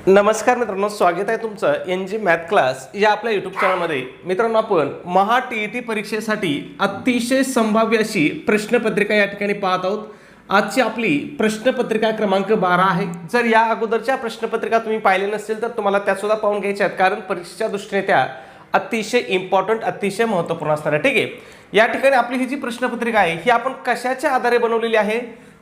नमस्कार मित्रांनो, स्वागत आहे तुमचं एन जी मॅथ क्लास या आपल्या यूट्यूब चॅनलमध्ये. मित्रांनो, आपण महा टी परीक्षेसाठी अतिशय संभाव्य अशी प्रश्नपत्रिका या ठिकाणी पाहत आहोत. आजची आपली प्रश्नपत्रिका क्रमांक 12 आहे. जर या अगोदरच्या प्रश्नपत्रिका तुम्ही पाहिले नसतील तर तुम्हाला त्या सुद्धा पाहून घ्यायच्या आहेत, कारण परीक्षेच्या दृष्टीने त्या अतिशय इम्पॉर्टंट, अतिशय महत्त्वपूर्ण असणार आहे. ठीक आहे, या ठिकाणी आपली ही जी प्रश्नपत्रिका आहे ही आपण कशाच्या आधारे बनवलेली आहे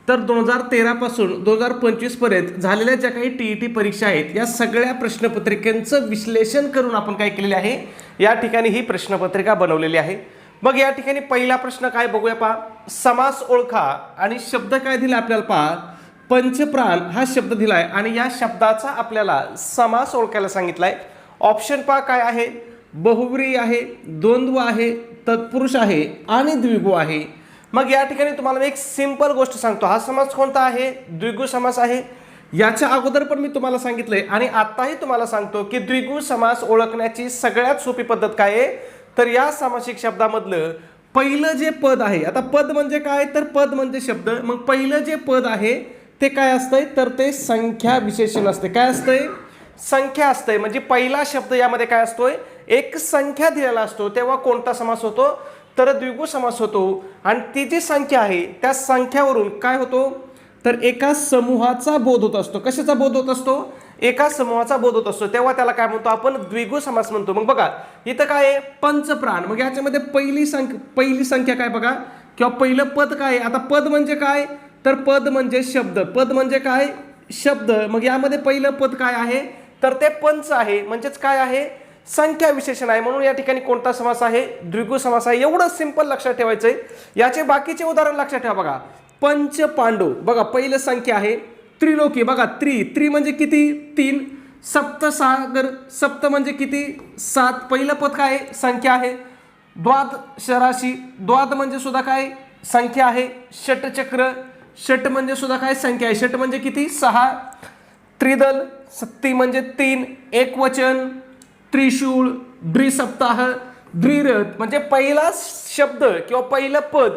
तर 2013 पासून 2025 पर्यंत झालेल्या ज्या काही टी परीक्षा आहेत या सगळ्या प्रश्नपत्रिकांचं विश्लेषण करून आपण काय केलेले आहे, या ठिकाणी ही प्रश्नपत्रिका बनवलेली आहे. मग या ठिकाणी पहिला प्रश्न काय बघूया पहा. समास ओळखा आणि शब्द काय दिला आपल्याला पहा. पंचप्राण हा शब्द दिलाय आणि या शब्दाचा आपल्याला समास ओळखायला सांगितलाय. ऑप्शन पहा काय आहे. बहुव्रीही आहे, द्वंद्व आहे, तत्पुरुष आहे आणि द्विगु आहे. मग या ठिकाणी तुम्हाला मी एक सिंपल गोष्ट सांगतो. हा समास कोणता आहे? द्विगु समास आहे. याच्या अगोदर पण मी तुम्हाला सांगितलंय आणि आताही तुम्हाला सांगतो की द्विगु समास ओळखण्याची सगळ्यात सोपी पद्धत काय आहे तर या सामासिक शब्दामधलं पहिलं जे पद आहे. आता पद म्हणजे काय तर पद म्हणजे शब्द. मग पहिलं जे पद आहे ते काय असतंय तर ते संख्या विशेषण असते. काय असतंय? संख्या असते. म्हणजे पहिला शब्द यामध्ये काय असतोय, एक संख्या दिलेला असतो. तेव्हा कोणता समास होतो तर द्विगु समास होतो. आणि ती जी संख्या आहे त्या संख्यावरून काय होतो तर एका समूहाचा बोध होत असतो. कशाचा बोध होत असतो? एका समूहाचा बोध होत असतो. तेव्हा त्याला काय म्हणतो आपण? द्विगु समास म्हणतो. मग बघा इथं काय आहे, पंचप्राण. मग याच्यामध्ये पहिली संख्या काय बघा, किंवा पहिलं पद काय आहे. आता पद म्हणजे काय तर पद म्हणजे शब्द. पद म्हणजे काय? शब्द. मग यामध्ये पहिलं पद काय आहे तर ते पंच आहे, म्हणजेच काय आहे, संख्या विशेषण आहे. म्हणून या ठिकाणी कोणता समास आहे? द्विगु समास आहे. एवढं सिंपल लक्षात ठेवायचंय. याचे बाकीचे उदाहरण लक्षात ठेवा. बघा पंच पांडव, बघा पहिलं संख्या आहे. त्रिलोकी, बघा त्रि म्हणजे किती? 3. सप्तसागर, सप्त म्हणजे किती? 7. पहिलं पद काय आहे? संख्या आहे. द्वाद शराशी, द्वाद म्हणजे सुद्धा काय? संख्या आहे. षटचक्र, षट म्हणजे सुद्धा काय? संख्या आहे. षट म्हणजे किती? 6. त्रिदल, सत्ती म्हणजे 3. एकवचन, त्रिशूळ, द्विसप्ताह, द्विरथ. म्हणजे पहिला शब्द किंवा पहिलं पद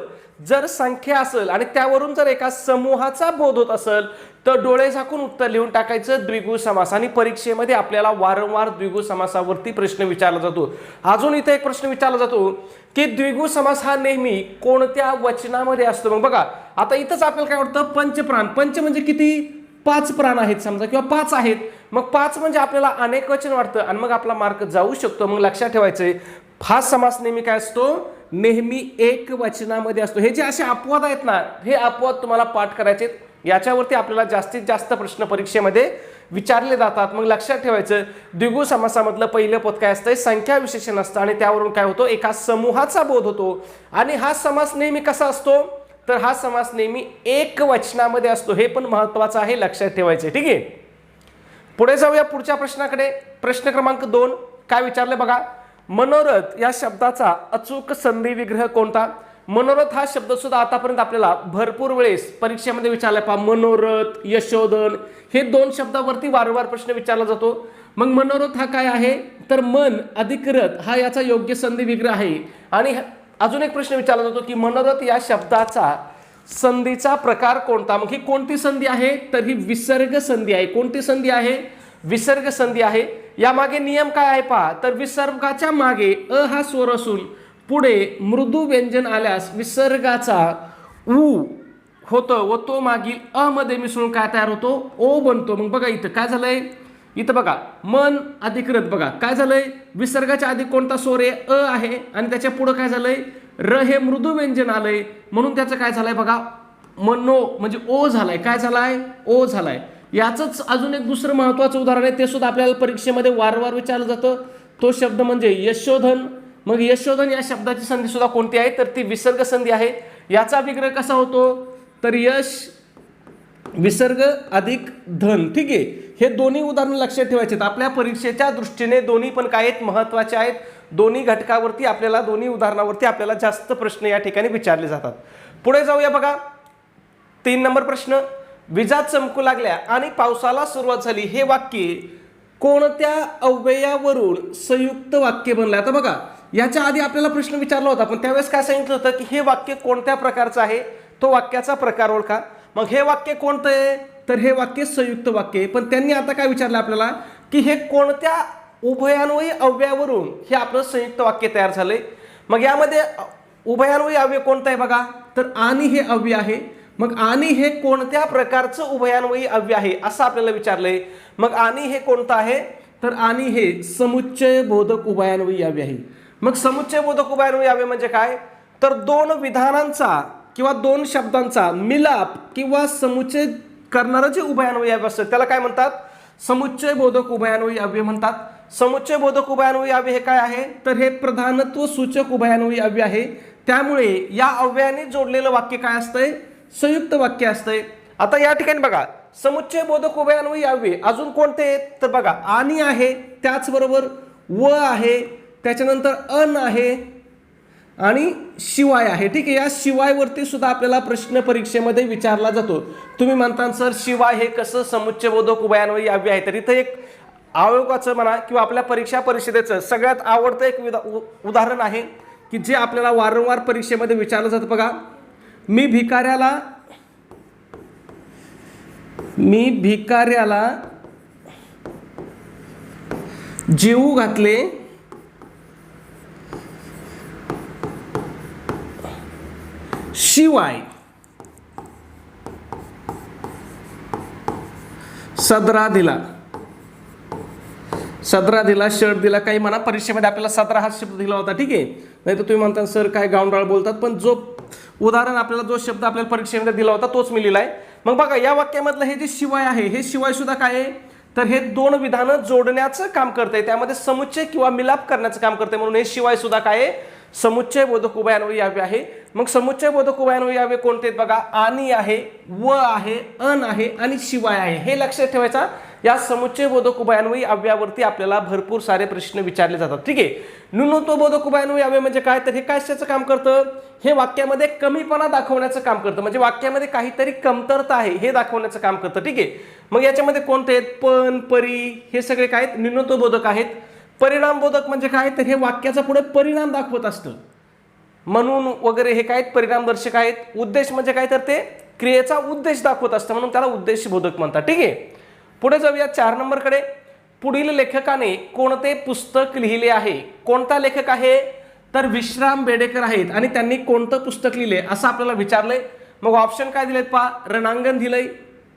जर संख्या असेल आणि त्यावरून जर एका समूहाचा बोध होत असेल तर डोळे झाकून उत्तर लिहून टाकायचं द्विगु समास. आणि परीक्षेमध्ये आपल्याला वारंवार द्विगु समासावरती प्रश्न विचारला जातो. अजून इथे एक प्रश्न विचारला जातो की द्विगु समास हा नेहमी कोणत्या वचनामध्ये असतो. मग बघा आता इथंच आपल्याला काय वाटतं, पंचप्राण. पंच म्हणजे किती? 5 प्राण आहेत समजा, किंवा 5 आहेत. मग 5 म्हणजे आपल्याला अनेक वचन वाटतं आणि मग आपला मार्क जाऊ शकतो. मग लक्षात ठेवायचंय हा समास नेहमी काय असतो? नेहमी एक वचनामध्ये असतो. हे जे असे अपवाद आहेत ना, हे अपवाद तुम्हाला पाठ करायचे. याच्यावरती आपल्याला जास्तीत जास्त प्रश्न परीक्षेमध्ये विचारले जातात. मग लक्षात ठेवायचं द्विगु समासामधलं पहिलं पद काय असतं? संख्या विशेषण असतं आणि त्यावरून काय होतो? एका समूहाचा बोध होतो. आणि हा समास नेहमी कसा असतो तर हा समास नेहमी एक वचनामध्ये असतो. हे पण महत्वाचं आहे, लक्षात ठेवायचे. ठीक आहे, पुढे जाऊया पुढच्या प्रश्नाकडे. प्रश्न क्रमांक 2 काय विचारले बघा. मनोरथ या शब्दाचा अचूक संधी विग्रह कोणता? मनोरथ हा शब्द सुद्धा आतापर्यंत आपल्याला भरपूर वेळेस परीक्षेमध्ये विचारला पहा. मनोरथ, यशोधन हे 2 शब्दावरती वारंवार प्रश्न विचारला जातो. मग मनोरथ हा काय आहे तर मन अधिक रथ हा याचा योग्य संधी विग्रह आहे. आणि अजून एक प्रश्न विचारला जातो की मनोरथ या शब्दाचा संधीचा प्रकार कोणता? मग ही कोणती संधी आहे तर ही विसर्ग संधी आहे. कोणती संधी आहे? विसर्ग संधी आहे. यामागे नियम काय आहे पहा. तर विसर्गाच्या मागे अ हा स्वर असून पुढे मृदू व्यंजन आल्यास विसर्गाचा उ होतो व तो मागील अ मध्ये मिसळून काय तयार होतो? ओ बनतो. मग बघा इथं काय झालंय, इथं बघा मन अधिकृत, बघा काय झालंय, विसर्गाच्या आधी कोणता स्वर आहे? अ आहे. आणि त्याच्या पुढे काय झालंय? र हे मृदू व्यंजन आलंय. म्हणून त्याचं काय झालंय बघा, मनो म्हणजे ओ झालाय. काय झालाय? ओ झालाय. याचंच अजून एक दुसरं महत्वाचं उदाहरण आहे, ते सुद्धा आपल्याला परीक्षेमध्ये वारंवार विचारलं जातं. तो शब्द म्हणजे यशोधन. मग यशोधन या शब्दाची संधी सुद्धा कोणती आहे तर ती विसर्ग संधी आहे. याचा विग्रह कसा होतो तर यश विसर्ग अधिक धन. ठीक आहे, हे दोन्ही उदाहरण लक्षात ठेवायचे आहेत. आपल्या परीक्षेच्या दृष्टीने दोन्ही पण काय आहेत? महत्वाचे आहेत. दोन्ही घटकावरती आपल्याला, दोन्ही उदाहरणावरती आपल्याला जास्त प्रश्न या ठिकाणी विचारले जातात. पुढे जाऊया बघा. 3 नंबर प्रश्न. विजा चमकू लागल्या आणि पावसाला सुरुवात झाली हे वाक्य कोणत्या अव्ययावरून संयुक्त वाक्य बनलं? आता बघा याच्या आधी आपल्याला प्रश्न विचारला होता, पण त्यावेळेस काय सांगितलं होतं की हे वाक्य कोणत्या प्रकारचं आहे, तो वाक्याचा प्रकार ओळखा. मग हे वाक्य कोणतं आहे तर हे वाक्य संयुक्त वाक्य आहे. पण त्यांनी आता काय विचारलं आपल्याला की हे कोणत्या उभयान्वयी अव्ययावरून हे आपलं संयुक्त वाक्य तयार झालंय. मग यामध्ये उभयान्वयी अव्यय कोणतं आहे बघा, तर आणि हे अव्यय आहे. मग आणि हे कोणत्या प्रकारचं उभयान्वयी अव्यय आहे असं आपल्याला विचारलंय. मग आणि हे कोणतं आहे, तर आणि हे समुच्चय बोधक उभयान्वयी अव्यय आहे. मग समुच्चय बोधक उभयान्वयी अव्यय म्हणजे काय, तर दोन विधानांचा किंवा दोन शब्दांचा मिलाप किंवा समुच्चय करणारं जे उभयान्वयी अव्यय असतं त्याला काय म्हणतात, समुच्चय बोधक उभयान्वयी अव्यय म्हणतात. समुच्चय बोधक उभयान्वयी अव्यय हे काय आहे, तर हे प्रधानत्व सूचक उभयान्वयी अव्यय आहे. त्यामुळे या अव्ययाने जोडलेलं वाक्य काय असतंय, संयुक्त वाक्य असतंय. आता या ठिकाणी बघा समुच्चय बोधक उभयान्वयी अव्यय अजून कोणते आहेत, तर बघा आणि आहे, त्याचबरोबर व आहे, त्याच्यानंतर अन आहे आणि शिवाय आहे. ठीक आहे, या शिवायवरती सुद्धा आपल्याला प्रश्न परीक्षेमध्ये विचारला जातो. तुम्ही म्हणता सर शिवाय हे कसं समुच्चय बोधक उभयान्वयी अव्यय आहे, तर इथं एक आयोगाचं म्हणा किंवा आपल्या परीक्षा परिषदेचं सगळ्यात आवडतं एक उदाहरण आहे की जे आपल्याला वारंवार परीक्षेमध्ये विचारलं जातं. बघा, मी भिकाऱ्याला जेवू घातले शिवाय सदरा दिला, शर्ट दिला, काही म्हणा. परीक्षेमध्ये आपल्याला सदरा हा शब्द दिला होता. ठीक आहे, नाही तर तुम्ही म्हणता सर काय गावंढाळ बोलतात, पण जो उदाहरण आपल्याला जो शब्द आपल्याला परीक्षेमध्ये दिला होता तोच मी लिहिलाय. मग बघा या वाक्यामधलं हे जे शिवाय आहे हे शिवाय सुद्धा काय आहे, तर हे दोन विधानं जोडण्याचं काम करतंय, त्यामध्ये समुच्चय किंवा मिलाप करण्याचं काम करतंय. म्हणून हे शिवाय सुद्धा काय आहे, समुच्चय बोधक उभयान्वयी अव्यय आहे. मग समुच्चय बोधक उभयान्वयी अव्यय कोणते आहेत बघा, आणि आहे, व आहे, अन आहे आणि शिवाय आहे. हे लक्षात ठेवायचा. या समुच्चय बोधक उभयान्वयी अव्ययावरती आपल्याला भरपूर सारे प्रश्न विचारले जातात. ठीक आहे, न्यूनत्व बोधक उभयान्वयी अव्यय म्हणजे काय, तर हे कशाचं काम करतं, हे वाक्यामध्ये कमीपणा दाखवण्याचं काम करतं, म्हणजे वाक्यामध्ये काहीतरी कमतरता आहे हे दाखवण्याचं काम करतं. ठीक आहे, मग याच्यामध्ये कोणते आहेत, पण, परी, हे सगळे काय आहेत, न्यूनत्व बोधक आहेत. परिणाम बोधक म्हणजे काय, तर हे वाक्याचा पुढे परिणाम दाखवत असतं, म्हणून वगैरे हे काय परिणामदर्शक आहेत. उद्देश म्हणजे काय, तर ते क्रियेचा उद्देश दाखवत असतं, म्हणून त्याला उद्देश बोधक म्हणतात. ठीक आहे, पुढे जाऊया 4 नंबरकडे. पुढील लेखकाने कोणते पुस्तक लिहिले आहे, कोणता लेखक आहे, तर विश्राम बेडेकर आहेत आणि त्यांनी कोणतं पुस्तक लिहिले असं आपल्याला विचारलंय. मग ऑप्शन काय दिलेत पहा, रणांगण दिलंय,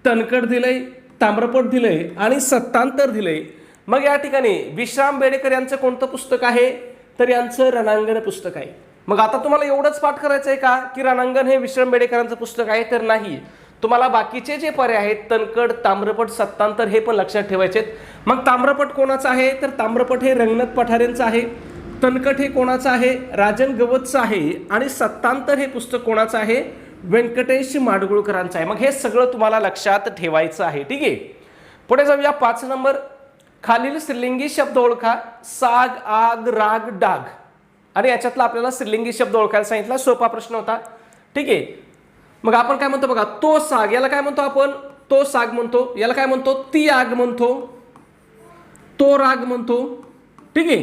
तणकट दिलंय, ताम्रपट दिलंय आणि सत्तांतर दिलंय. मग या ठिकाणी विश्राम बेडेकर यांचं कोणतं पुस्तक आहे, तर यांचं रणांगण पुस्तक आहे. मग आता तुम्हाला एवढंच पाठ करायचं आहे का की रणांगण हे विश्राम बेडेकरांचं पुस्तक आहे, तर नाही. तुम्हाला बाकीचे जे पर्याय आहेत तणकट, ताम्रपट, सत्तांतर हे पण लक्षात ठेवायचे. मग ताम्रपट कोणाचं आहे, तर ताम्रपट हे रंगनाथ पठारेंचं आहे. तणकट हे कोणाचं आहे, राजन गवतचं आहे. आणि सत्तांतर हे पुस्तक कोणाचं आहे, व्यंकटेश माडगुळकरांचं आहे. मग हे सगळं तुम्हाला लक्षात ठेवायचं आहे. ठीक आहे, पुढे जाऊया 5 नंबर. खालील स्त्रीलिंगी शब्द ओळखा, साग, आग, राग, डाग. आणि याच्यातला आपल्याला स्त्रीलिंगी शब्द ओळखायला सांगितला, सोपा प्रश्न होता. ठीक आहे, मग आपण काय म्हणतो बघा, तो साग, याला काय म्हणतो आपण, तो साग म्हणतो. याला काय म्हणतो, ती आग म्हणतो, तो राग म्हणतो. ठीक आहे,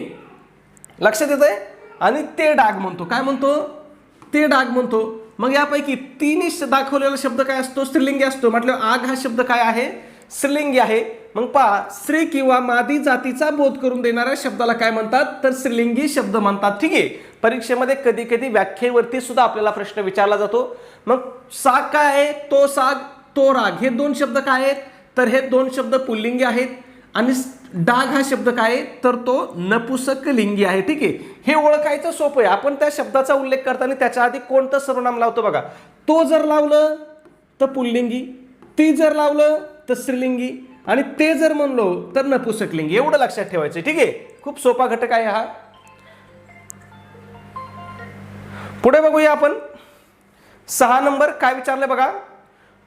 लक्षात येतंय. आणि ते डाग म्हणतो, काय म्हणतो, ते डाग म्हणतो. मग यापैकी तिन्ही दाखवलेला शब्द काय असतो, स्त्रीलिंगी असतो. म्हटलं आग हा शब्द काय आहे, स्त्रीलिंगी आहे. मग पहा, स्त्री किंवा मादी जातीचा बोध करून देणाऱ्या शब्दाला काय म्हणतात, तर स्त्रीलिंगी शब्द म्हणतात. ठीक आहे, परीक्षेमध्ये कधी कधी व्याख्येवरती सुद्धा आपल्याला प्रश्न विचारला जातो. मग साग काय आहे, तो साग, तो राग, हे दोन शब्द काय आहेत, तर हे दोन शब्द पुल्लिंगी आहेत. आणि डाग हा शब्द काय आहे, तर तो नपुसक लिंगी आहे. ठीक आहे, हे ओळखायचं सोपं आहे. आपण त्या शब्दाचा उल्लेख करताना त्याच्या आधी कोणतं सर्वनाम लावतो बघा, तो जर लावलं तर पुल्लिंगी, ती जर लावलं तर स्त्रीलिंगी आणि ते जर म्हणलो तर नपुसकलिंगी. एवढं लक्षात ठेवायचं. ठीक आहे, खूप सोपा घटक आहे हा. पुढे बघूया आपण 6 नंबर. काय विचारले बघा,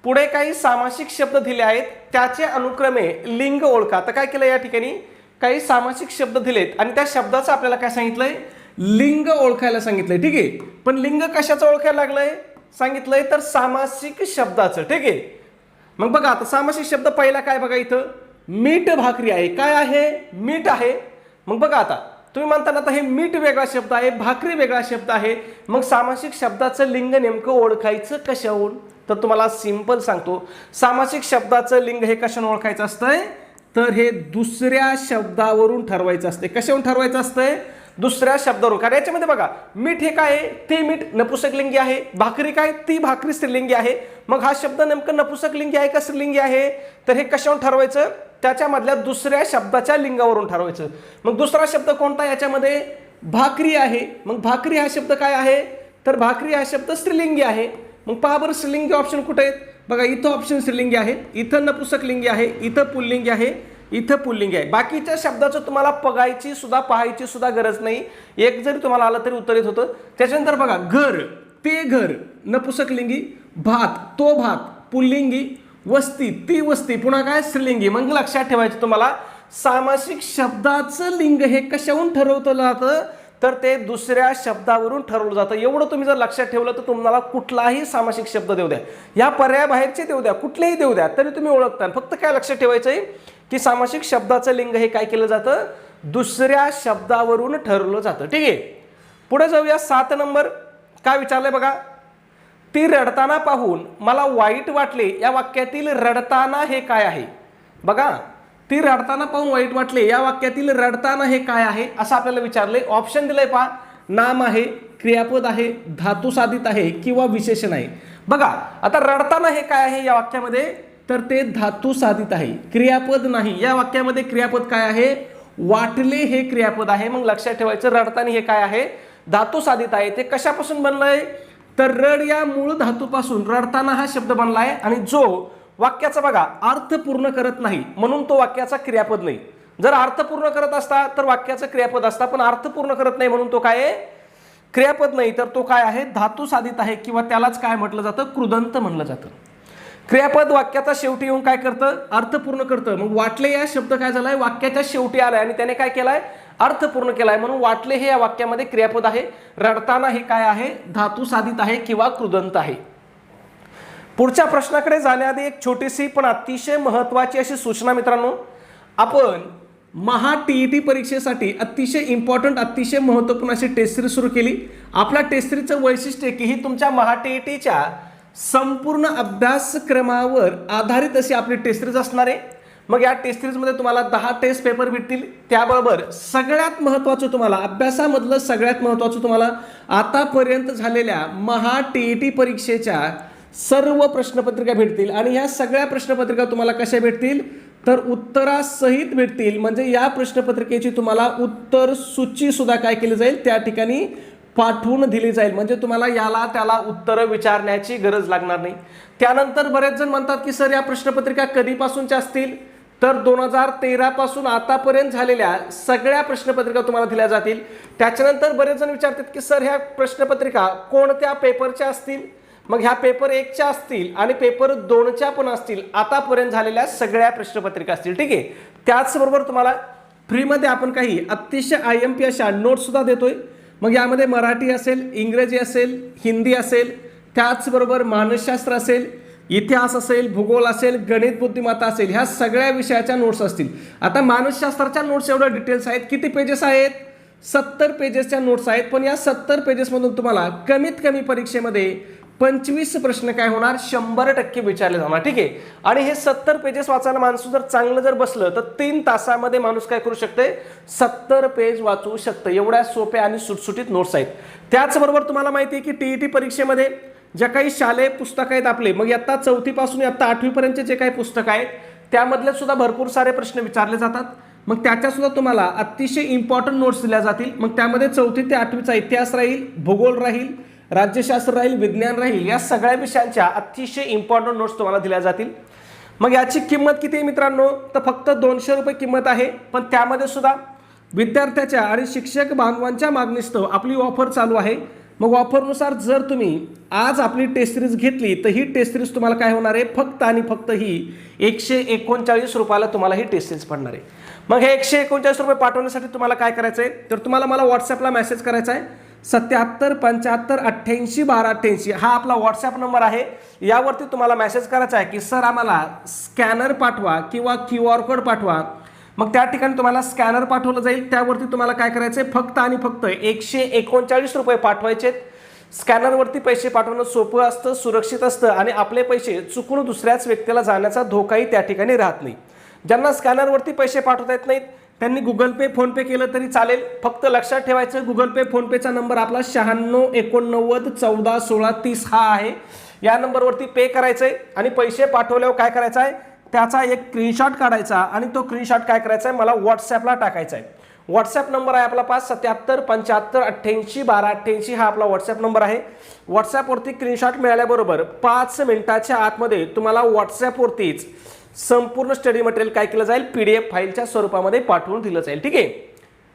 पुढे काही सामासिक शब्द दिले आहेत, त्याचे अनुक्रमे लिंग ओळखा. तर काय केलं, या ठिकाणी काही सामासिक शब्द दिलेत आणि त्या शब्दाचं आपल्याला काय सांगितलंय, लिंग ओळखायला सांगितलंय. ठीक आहे, पण लिंग कशाचं ओळखायला लागलंय सांगितलंय, तर सामासिक शब्दाचं. ठीक आहे, मग बघा आता सामासिक शब्द पहिला काय बघा, इथं मीठ भाकरी आहे. काय आहे, मीठ आहे. मग बघा आता तुम्ही म्हणता ना आता हे मीठ वेगळा शब्द आहे, भाकरी वेगळा शब्द आहे, मग सामासिक शब्दाचं लिंग नेमकं ओळखायचं कशावरून? तर तुम्हाला सिंपल सांगतो, सामासिक शब्दाचं लिंग हे कशाने ओळखायचं असतंय? तर हे दुसऱ्या शब्दावरून ठरवायचं असते. कशावरून ठरवायचं असतंय? दुसऱ्या शब्दावरून. कारण याच्यामध्ये बघा, मीठ हे काय आहे? ते मीठ नपुसकलिंगी आहे. भाकरी काय? ती भाकरी स्त्रीलिंगी आहे. मग हा शब्द नेमकं नपुसकलिंगी आहे का स्त्रीलिंगी आहे? तर हे कशावरून ठरवायचं? त्याच्यामधल्या दुसऱ्या शब्दाच्या लिंगावरून ठरवायचं. मग दुसरा शब्द कोणता याच्यामध्ये? भाकरी आहे. मग भाकरी हा शब्द काय आहे? तर भाकरी हा शब्द स्त्रीलिंगी आहे. मग पहा बरं स्त्रीलिंगी ऑप्शन कुठे आहेत? बघा, इथं ऑप्शन स्त्रीलिंगी आहे, इथं नपुसकलिंगी आहे, इथं पुल्लिंगी आहे, इथं पुल्लिंगी आहे. बाकीच्या शब्दाचं तुम्हाला पाहायची सुद्धा गरज नाही. एक जरी तुम्हाला आलं तरी उत्तर येत होतं. त्याच्यानंतर बघा, घर ते घर नपुसकलिंगी, भात तो भात पुल्लिंगी, वस्ती ती वस्ती पुन्हा काय? स्त्रीलिंगी. मग लक्षात ठेवायचं तुम्हाला, सामासिक शब्दाचं लिंग हे कशावरून ठरवलं जातं? तर ते दुसऱ्या शब्दावरून ठरवलं जातं. एवढं तुम्ही जर लक्षात ठेवलं तर तुम्हाला कुठलाही सामासिक शब्द देऊ द्या, या पर्यायाबाहेरचे देऊ द्या, कुठलेही देऊ द्या, तरी तुम्ही ओळखता. फक्त काय लक्षात ठेवायचं आहे की सामासिक शब्दाचं लिंग हे काय केलं जातं? दुसऱ्या शब्दावरून ठरवलं जातं. ठीक आहे, पुढे जाऊया. 7 नंबर काय विचारलंय बघा, ती रडताना पाहून मला वाईट वाटले या वाक्यातील रडताना हे काय आहे? बघा, ती रडताना पाहून वाईट वाटले या वाक्यातील रडताना हे काय आहे असं आपल्याला विचारलंय. ऑप्शन दिलंय पहा, नाम आहे, क्रियापद आहे, धातू साधित आहे किंवा विशेषण आहे. बघा आता रडताना हे काय आहे या वाक्यामध्ये? तर ते धातू साधित आहे, क्रियापद नाही. या वाक्यामध्ये क्रियापद काय आहे? वाटले हे क्रियापद आहे. मग लक्षात ठेवायचं, रडताना हे काय आहे? धातू साधित आहे. ते कशापासून बनलंय? तर रड या मूळ धातूपासून रडताना हा शब्द बनलाय, आणि जो वाक्याचा बघा अर्थ पूर्ण करत नाही म्हणून तो वाक्याचा क्रियापद नाही. जर अर्थ पूर्ण करत असता तर वाक्याचा क्रियापद असता, पण अर्थ पूर्ण करत नाही म्हणून तो काय आहे? क्रियापद नाही. तर तो काय आहे? धातू साधित आहे, किंवा त्यालाच काय म्हटलं जातं? कृदंत म्हणलं जातं. क्रियापद वाक्याचा शेवटी येऊन काय करतं? अर्थ पूर्ण करतं. मग वाटले या शब्द काय झालाय? वाक्याच्या शेवटी आलाय आणि त्याने काय केलाय? अर्थ पूर्ण केलाय. म्हणून वाटले हे या वाक्यामध्ये क्रियापद आहे. रडताना हे काय आहे? धातू साधित आहे किंवा कृदंत आहे. पुढच्या प्रश्नाकडे जाण्याआधी एक छोटीशी पण अतिशय महत्त्वाची अशी सूचना मित्रांनो, आपण महा टीईटी परीक्षेसाठी अतिशय इम्पॉर्टंट, अतिशय महत्त्वपूर्ण अशी टेस्ट सिरीज सुरू केली. आपल्या टेस्ट सिरीजचं वैशिष्ट्य की ही तुमच्या महा टीईटीच्या संपूर्ण अभ्यासक्रमावर आधारित अशी आपली टेस्ट सिरीज असणार आहे. मग या टेस्ट सिरीजमध्ये तुम्हाला 10 टेस्ट पेपर भेटतील. त्याबरोबर सगळ्यात महत्त्वाचं तुम्हाला अभ्यासामधलं सगळ्यात महत्त्वाचं तुम्हाला आतापर्यंत झालेल्या महा टीईटी परीक्षेच्या सर्व प्रश्नपत्रिका भेटतील. आणि ह्या सगळ्या प्रश्नपत्रिका तुम्हाला कशा भेटतील? तर उत्तरासहित भेटतील. म्हणजे या प्रश्नपत्रिकेची तुम्हाला उत्तर सूची सुद्धा काय केली जाईल? त्या ठिकाणी पाठवून दिली जाईल. म्हणजे तुम्हाला याला त्याला उत्तरं विचारण्याची गरज लागणार नाही. त्यानंतर बरेच जण म्हणतात की सर या प्रश्नपत्रिका कधीपासूनच्या असतील? तर 2013 पासून आतापर्यंत झालेल्या सगळ्या प्रश्नपत्रिका तुम्हाला दिल्या जातील. त्याच्यानंतर बरेच जण विचारतात की सर ह्या प्रश्नपत्रिका कोणत्या पेपरच्या असतील? मग ह्या पेपर 1च्या असतील आणि पेपर 2च्या पण असतील. आतापर्यंत झालेल्या सगळ्या प्रश्नपत्रिका असतील. ठीक आहे, त्याचबरोबर तुम्हाला फ्रीमध्ये आपण काही अतिशय IMP अशा नोट्स सुद्धा देतोय. मग यामध्ये मराठी असेल, इंग्रजी असेल, हिंदी असेल, त्याचबरोबर मानसशास्त्र असेल, इतिहास असेल, भूगोल असेल, गणित बुद्धिमत्ता असेल, ह्या सगळ्या विषयाच्या नोट्स असतील. आता मानसशास्त्राच्या नोट्स एवढं डिटेल्स आहेत. किती पेजेस आहेत? 70 पेजेसच्या नोट्स आहेत. पण या 70 पेजेसमधून तुम्हाला कमीत कमी परीक्षेमध्ये 25 प्रश्न काय होणार? 100% विचारले जाणार. ठीक आहे, आणि हे 70 पेजेस वाचायला माणूस जर चांगलं जर बसलं तर 3 तासामध्ये माणूस काय करू शकते? 70 पेज वाचू शकतं. एवढ्या सोप्या आणि सुटसुटीत नोट्स आहेत. त्याचबरोबर तुम्हाला माहिती आहे की टीईटी परीक्षेमध्ये ज्या काही शालेय पुस्तकं आहेत आपले, मग इयत्ता 4थी पासून इयत्ता 8वी पर्यंतचे जे काही पुस्तकं आहेत त्यामधले सुद्धा भरपूर सारे प्रश्न विचारले जातात. मग त्याच्या सुद्धा तुम्हाला अतिशय इम्पॉर्टंट नोट्स दिल्या जातील. मग त्यामध्ये 4थी ते 8वीचा इतिहास राहील, भूगोल राहील, राज्यशास्त्र राहील, विज्ञान राहील, या सगळ्या विषयांच्या अतिशय इम्पॉर्टंट नोट्स तुम्हाला दिल्या जातील. मग याची किंमत किती आहे मित्रांनो? तर फक्त 200 रुपये किंमत आहे. पण त्यामध्ये सुद्धा विद्यार्थ्याच्या आणि शिक्षक बांधवांच्या मागणीस्तव आपली ऑफर चालू आहे. मग ऑफरनुसार जर तुम्ही आज आपली टेस्ट सिरीज घेतली तर ही टेस्ट सिरीज तुम्हाला काय होणार आहे? फक्त आणि फक्त ही 139 रुपयाला तुम्हाला ही टेस्ट सिरीज पडणार आहे. मग हे 139 रुपये पाठवण्यासाठी तुम्हाला काय करायचं आहे? तर तुम्हाला मला व्हॉट्सॲपला मेसेज करायचा आहे. 77 75 88 12 88 हा आपला व्हॉट्सॲप नंबर आहे. यावरती तुम्हाला मेसेज करायचा आहे की सर आम्हाला स्कॅनर पाठवा किंवा QR कोड पाठवा. मग त्या ठिकाणी तुम्हाला स्कॅनर पाठवलं जाईल, त्यावरती तुम्हाला काय करायचं आहे, फक्त आणि फक्त 139 रुपये पाठवायचे. स्कॅनरवरती पैसे पाठवणं सोपं असतं, सुरक्षित असतं आणि आपले पैसे चुकून दुसऱ्याच व्यक्तीला जाण्याचा धोकाही त्या ठिकाणी राहत नाही. ज्यांना स्कॅनरवरती पैसे पाठवता येत नाहीत त्यांनी गुगल पे फोन पे केलं तरी चालेल. फक्त लक्षात ठेवायचं, गुगल पे फोन पेचा नंबर आपला 96 89 14 16 30 हा आहे. या नंबरवरती पे करायचं आहे आणि पैसे पाठवल्यावर काय करायचं आहे, त्याचा एक स्क्रीनशॉट काढायचा आणि तो स्क्रीनशॉट काय करायचा आहे, मला व्हॉट्सॲपला टाकायचा आहे. व्हॉट्सॲप नंबर आहे आपला 577 75 88 12 88 हा आपला व्हॉट्सॲप नंबर आहे. व्हॉट्सॲपवरती स्क्रीनशॉट मिळाल्याबरोबर 5 मिनिटाच्या आतमध्ये तुम्हाला व्हॉट्सॲपवरतीच संपूर्ण स्टडी मटेरियल काय केलं जाईल, PDF फाईलच्या स्वरूपामध्ये पाठवून दिलं जाईल. ठीक आहे,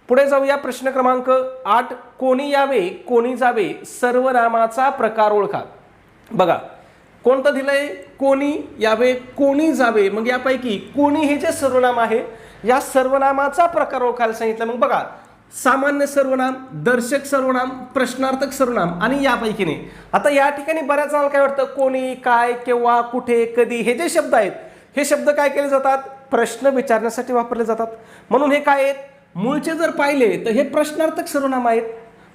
पुढे जाऊया. प्रश्न क्रमांक 8, कोणी यावे कोणी जावे सर्वनामाचा प्रकार ओळखा. बघा कोणतं दिलंय, कोणी यावे कोणी जावे. मग यापैकी कोणी हे जे सर्वनाम आहे या सर्वनामाचा प्रकार ओळखायला सांगितलं. मग बघा, सामान्य सर्वनाम, दर्शक सर्वनाम, प्रश्नार्थक सर्वनाम आणि यापैकी नाही. आता या ठिकाणी बऱ्याच जणांना काय वाटतं, कोणी, काय, केव्हा, कुठे, कधी हे जे शब्द आहेत हे शब्द काय केले जातात, प्रश्न विचारण्यासाठी वापरले जातात. म्हणून हे काय आहेत, मूळचे जर पाहिले तर हे प्रश्नार्थक सर्वनाम आहेत.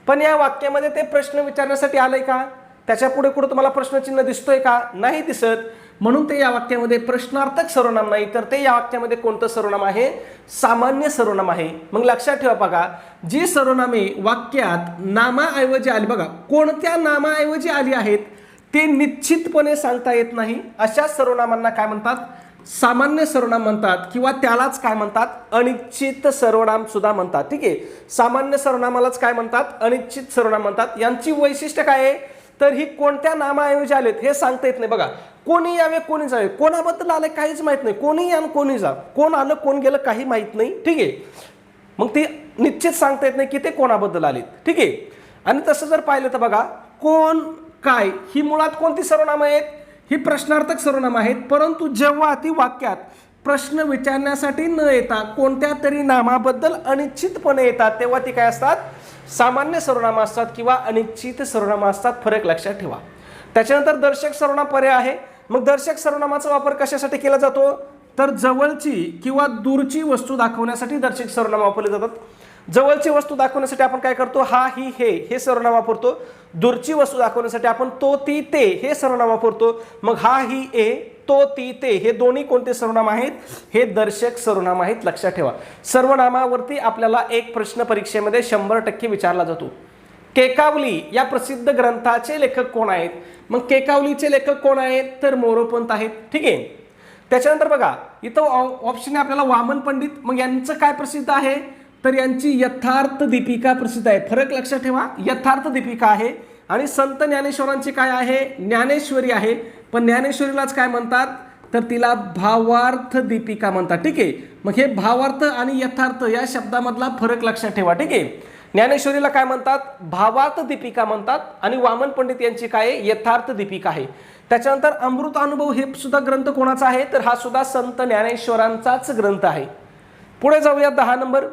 पण या वाक्यामध्ये ते प्रश्न विचारण्यासाठी आलंय का, त्याच्या पुढे कुठे तुम्हाला प्रश्नचिन्ह दिसतोय का, नाही दिसत. म्हणून ते या वाक्यामध्ये प्रश्नार्थक सर्वनाम नाही, तर ते या वाक्यामध्ये कोणतं सर्वनाम आहे, सामान्य सर्वनाम आहे. मग लक्षात ठेवा, बघा जी सर्वनामे वाक्यात नामाऐवजी आली, बघा कोणत्या नामाऐवजी आली आहेत ते निश्चितपणे सांगता येत नाही, अशा सर्वनामांना काय म्हणतात, सामान्य सर्वनाम म्हणतात किंवा त्यालाच काय म्हणतात, अनिश्चित सर्वनाम सुद्धा म्हणतात. ठीक आहे, सामान्य सर्वनामालाच काय म्हणतात, अनिश्चित सर्वनाम म्हणतात. यांची वैशिष्ट्य काय आहे, तर ही कोणत्या नामाऐवजी आलेत हे सांगता येत नाही. बघा कोणी यावे कोणी जावे, कोणाबद्दल आले काहीच माहित नाही, कोणी या कोणी जा, कोण आलं कोण गेलं काही माहित नाही. ठीक आहे, मग ते निश्चित सांगता येत नाही की ते कोणाबद्दल आलेत. ठीक आहे, आणि तसं जर पाहिलं तर बघा कोण, काय ही मुळात कोणती सर्वनाम आहेत, ही प्रश्नार्थक सर्वनाम आहेत. परंतु जेव्हा ती वाक्यात प्रश्न विचारण्यासाठी न येता कोणत्या तरी नामाबद्दल अनिश्चितपणे येतात तेव्हा ती काय असतात, सामान्य सर्वनाम असतात किंवा अनिश्चित सर्वनाम असतात. फरक लक्षात ठेवा. त्याच्यानंतर दर्शक सर्वनाम पर्याय आहे. मग दर्शक सर्वनामाचा वापर कशासाठी केला जातो, तर जवळची किंवा दूरची वस्तू दाखवण्यासाठी दर्शक सर्वनाम वापरले जातात. जवळची वस्तू दाखवण्यासाठी आपण काय करतो, हा, ही, हे सर्वनाम वापरतो. दूरची वस्तू दाखवण्यासाठी आपण तो, ती, ते हे सर्वनाम वापरतो. मग हा, ही, ए, तो, ती, ते हे दोन्ही कोणते सर्वनाम आहेत, हे दर्शक सर्वनाम आहेत. लक्षात ठेवा. सर्वनामावरती आपल्याला एक प्रश्न परीक्षेमध्ये 100% विचारला जातो. केकावली या प्रसिद्ध ग्रंथाचे लेखक कोण आहेत. मग केकावलीचे लेखक कोण आहेत, तर मोरोपंत आहेत. ठीक आहे, त्याच्यानंतर बघा इथं ऑप्शन आहे आपल्याला वामन पंडित. मग यांचं काय प्रसिद्ध आहे, तर यांची यथार्थ दीपिका प्रसिद्ध आहे. फरक लक्षात ठेवा, यथार्थ दीपिका आहे आणि संत ज्ञानेश्वरांची काय आहे, ज्ञानेश्वरी आहे. पण ज्ञानेश्वरीलाच काय म्हणतात, तर तिला भावार्थ दीपिका म्हणतात. ठीक आहे, मग हे भावार्थ आणि यथार्थ या शब्दामधला फरक लक्षात ठेवा. ठीक आहे, ज्ञानेश्वरीला काय म्हणतात, भावार्थ दीपिका म्हणतात आणि वामन पंडित यांची काय आहे, यथार्थ दीपिका आहे. त्याच्यानंतर अमृत अनुभव हे सुद्धा ग्रंथ कोणाचा आहे, तर हा सुद्धा संत ज्ञानेश्वरांचाच ग्रंथ आहे. पुढे जाऊया 10 नंबर.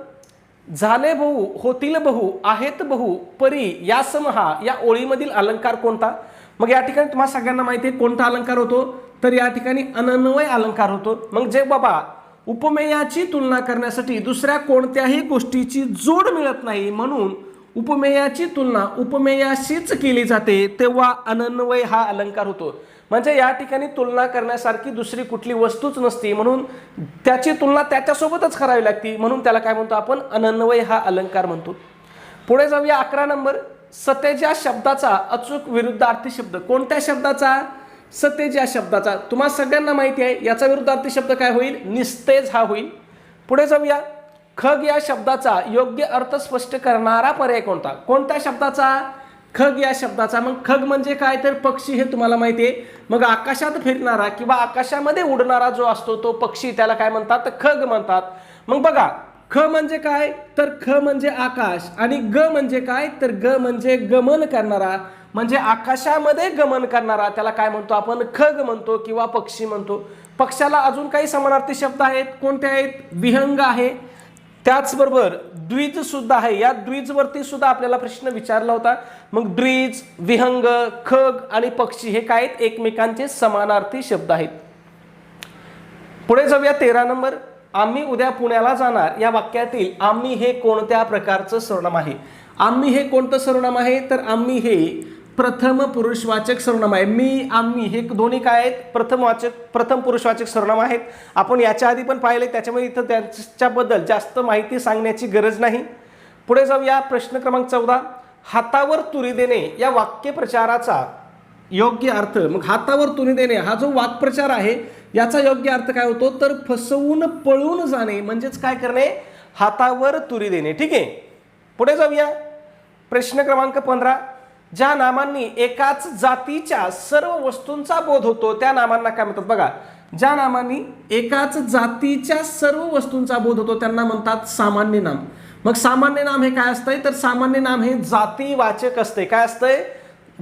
झाले बहु, होतील बहु, आहेत बहु, परी, यासम हा या ओळीमधील अलंकार कोणता. मग या ठिकाणी तुम्हाला सगळ्यांना माहिती आहे कोणता अलंकार होतो, तर या ठिकाणी अनन्वय अलंकार होतो. मग जे बाबा उपमेयाची तुलना करण्यासाठी दुसऱ्या कोणत्याही गोष्टीची जोड मिळत नाही म्हणून उपमेयाची तुलना उपमेयाशीच केली जाते तेव्हा अनन्वय हा अलंकार होतो. म्हणजे या ठिकाणी तुलना करण्यासारखी दुसरी कुठली वस्तूच नसती म्हणून त्याची तुलना त्याच्यासोबतच करावी लागते म्हणून त्याला काय म्हणतो आपण, अनन्वय हा अलंकार म्हणतो. पुढे जाऊया 11 नंबर. सतेज शब्दाचा अचूक विरुद्धार्थी शब्द. कोणत्या शब्दाचा, सतेज या शब्दाचा. तुम्हाला सगळ्यांना माहिती आहे याचा विरुद्धार्थी शब्द काय होईल, निस्तेज हा होईल. पुढे जाऊया. खग या शब्दाचा योग्य अर्थ स्पष्ट करणारा पर्याय कोणता. कोणत्या शब्दाचा, खग या शब्दाचा. मग खग म्हणजे काय, तर पक्षी हे तुम्हाला माहिती आहे. मग आकाशात फिरणारा किंवा आकाशामध्ये उडणारा जो असतो तो पक्षी त्याला काय म्हणतात, तर खग म्हणतात. मग बघा ख म्हणजे काय, तर ख म्हणजे आकाश आणि ग म्हणजे काय, तर ग म्हणजे गमन करणारा म्हणजे आकाशामध्ये गमन करणारा त्याला काय म्हणतो आपण, खग म्हणतो किंवा पक्षी म्हणतो. पक्षाला अजून काही समानार्थी शब्द आहेत. कोणते आहेत, विहंग आहे, त्याचबरोबर द्विज सुद्धा आहे. या द्विजवरती सुद्धा आपल्याला प्रश्न विचारला होता. मग द्विज, विहंग, खग आणि पक्षी हे काय आहेत, एकमेकांचे समानार्थी शब्द आहेत. पुढे जाऊया 13 नंबर. आम्ही उद्या पुण्याला जाणार या वाक्यातील आम्ही हे कोणत्या प्रकारचं सर्वनाम आहे? आम्ही हे कोणतं सर्वनाम आहे? तर आम्ही हे प्रथम पुरुषवाचक सर्वनाम आहे. मी, आम्ही हे दोन्ही काय आहेत? प्रथम पुरुषवाचक सर्वनाम आहेत. आपण याच्या आधी पण पाहिले, त्याच्यामुळे इथं त्याच्याबद्दल जास्त माहिती सांगण्याची गरज नाही. पुढे जाऊया. प्रश्न क्रमांक 14. हातावर तुरी देणे या वाक्यप्रचाराचा योग्य अर्थ. मग हातावर तुरी देणे हा जो वाक्प्रचार आहे याचा योग्य अर्थ काय होतो? तर फसवून पळून जाणे म्हणजेच काय करणे? हातावर तुरी देणे. ठीक आहे. पुढे जाऊया. प्रश्न क्रमांक 15. ज्या नामांनी एकाच जातीच्या सर्व वस्तूंचा बोध होतो त्या नामांना काय म्हणतात? बघा, ज्या नामांनी एकाच जातीच्या सर्व वस्तूंचा बोध होतो त्यांना म्हणतात सामान्य नाम. मग सामान्य नाम हे काय असतंय? तर सामान्य नाम हे जातीवाचक असते. काय असतंय?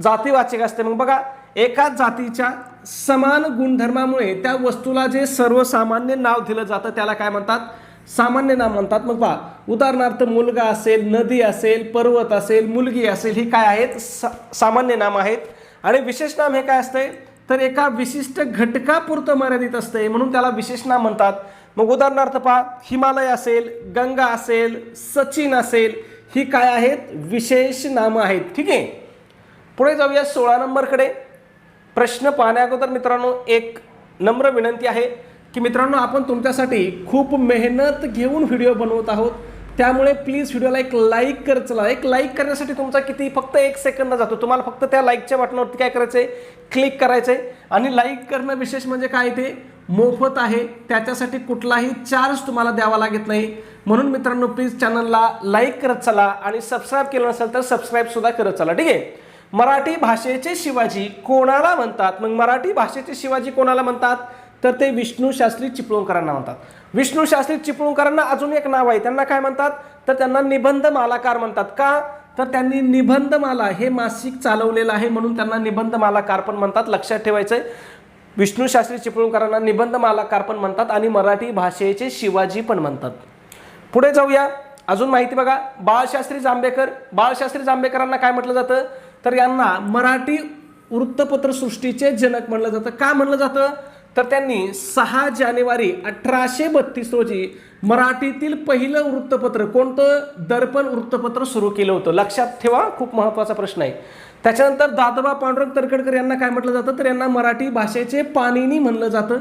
जातीवाचक असते. मग बघा, एकाच जातीच्या समान गुणधर्मामुळे त्या वस्तूला जे सर्वसामान्य नाव दिलं जातं त्याला काय म्हणतात? सामान्य नाम म्हणतात. मग पहा, उदाहरणार्थ मुलगा असेल, नदी असेल, पर्वत असेल, मुलगी असेल, ही काय आहेत? सामान्य नाम आहेत. आणि विशेष नाम हे काय असते? तर एका विशिष्ट घटकापुरतं मर्यादित असते म्हणून त्याला विशेष नाम म्हणतात. मग उदाहरणार्थ पहा, हिमालय असेल, गंगा असेल, सचिन असेल, ही काय आहेत? विशेष नामं आहेत. ठीक आहे. पुढे जाऊया 16 नंबरकडे. प्रश्न पाहण्या अगोदर मित्रांनो एक नम्र विनंती आहे की मित्रांनो, आपण तुमच्यासाठी खूप मेहनत घेऊन व्हिडिओ बनवत आहोत, त्यामुळे प्लीज व्हिडिओला एक लाईक करत चला. एक लाईक करण्यासाठी तुमचा किती? फक्त 1 सेकंद जातो. तुम्हाला फक्त त्या लाईकच्या बटनावरती काय करायचं आहे? क्लिक करायचं आहे. आणि लाईक करणं विशेष म्हणजे काय? ते मोफत आहे, त्याच्यासाठी कुठलाही चार्ज तुम्हाला द्यावा लागत नाही. म्हणून मित्रांनो प्लीज चॅनलला लाईक करत चला आणि सबस्क्राईब केलं नसेल तर सबस्क्राईब सुद्धा करत चला. ठीक आहे. मराठी भाषेचे शिवाजी कोणाला म्हणतात? मग मराठी भाषेचे शिवाजी कोणाला म्हणतात? तर ते विष्णू शास्त्री चिपळूणकरांना म्हणतात. विष्णू शास्त्री चिपळूणकरांना अजून एक नाव आहे, त्यांना काय म्हणतात? तर त्यांना निबंधमालाकार म्हणतात. का? तर त्यांनी निबंधमाला हे मासिक चालवलेलं आहे म्हणून त्यांना निबंधमालाकार पण म्हणतात. लक्षात ठेवायचंय, विष्णू शास्त्री चिपळूणकरांना निबंधमालाकार पण म्हणतात आणि मराठी भाषेचे शिवाजी पण म्हणतात. पुढे जाऊया. अजून माहिती बघा. बाळशास्त्री जांभेकर. बाळशास्त्री जांभेकरांना काय म्हटलं जातं? तर यांना मराठी वृत्तपत्र सृष्टीचे जनक म्हणलं जातं. का म्हणलं जातं? तर त्यांनी 6 जानेवारी 1832 रोजी मराठीतील पहिलं वृत्तपत्र कोणतं? दर्पण वृत्तपत्र सुरू केलं होतं. लक्षात ठेवा, खूप महत्त्वाचा प्रश्न आहे. त्याच्यानंतर दादोबा पांडुरंग तरखडकर यांना काय म्हटलं जातं? तर यांना मराठी भाषेचे पाणिनी म्हणलं जातं.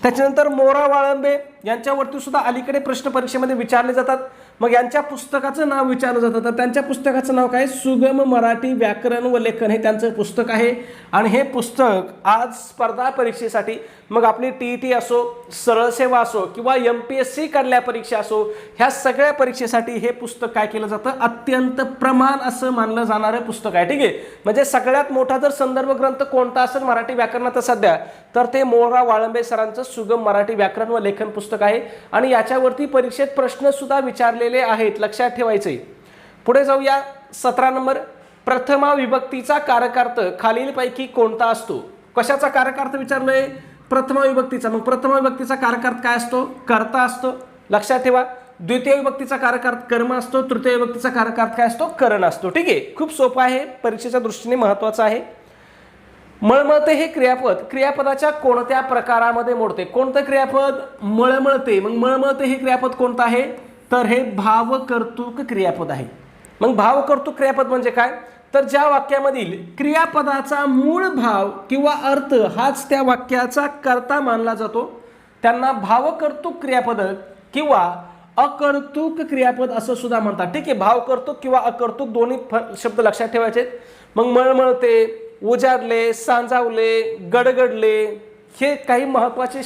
त्याच्यानंतर मोरा वाळंबे यांच्यावरती सुद्धा अलीकडे प्रश्न परीक्षेमध्ये विचारले जातात. मग यांच्या पुस्तकाचं नाव विचारलं जातं, तर त्यांच्या पुस्तकाचं नाव काय? सुगम मराठी व्याकरण व लेखन हे त्यांचं पुस्तक आहे. आणि हे पुस्तक आज स्पर्धा परीक्षेसाठी, मग आपली TET असो, सरळ सेवा असो किंवा MPSC कडल्या परीक्षा असो, ह्या सगळ्या परीक्षेसाठी हे पुस्तक काय केलं जातं? अत्यंत प्रमाण असं मानलं जाणारं पुस्तक आहे. ठीक आहे. म्हणजे सगळ्यात मोठा जर संदर्भ ग्रंथ कोणता असेल मराठी व्याकरणाचा सध्या, तर ते मोरा वाळंबे सरांचं सुगम मराठी व्याकरण व लेखन पुस्तक आहे. आणि याच्यावरती परीक्षेत प्रश्न सुद्धा विचारलेले आहेत. लक्षात ठेवायचे. पुढे जाऊया. 17 नंबर. प्रथमा विभक्तीचा कारकार्थ खालीलपैकी कोणता असतो? कशाचा कारकार्थ विचारलंय? प्रथमा विभक्तीचा. मग प्रथमा विभक्तीचा कारकार्थ काय असतो? कर्ता असतो. लक्षात ठेवा. द्वितीय विभक्तीचा कारकार्थ कर्म असतो. तृतीय विभक्तीचा कारकार्थ काय असतो? करण असतो. ठीक आहे. खूप सोपं आहे, परीक्षेच्या दृष्टीने महत्त्वाचं आहे. मळमळते हे क्रियापद क्रियापदाच्या कोणत्या प्रकारामध्ये मोडते? कोणतं क्रियापद? मळमळते. मग मळमळते हे क्रियापद कोणतं आहे? तर हे भावकर्तृक क्रियापद आहे. मग भावकर्तृक क्रियापद म्हणजे काय? तर ज्या वाक्यामधील क्रियापदाचा मूळ भाव किंवा अर्थ हाच त्या वाक्याचा कर्ता मानला जातो त्यांना भावकर्तृक क्रियापद किंवा अकर्तृक क्रियापद असं सुद्धा म्हणतात. ठीक आहे. भावकर्तृक किंवा अकर्तृक दोन्ही शब्द लक्षात ठेवायचे. मग मळमळते, उजाडले, सांजावले, गडगडले हे काही महत्त्वाचे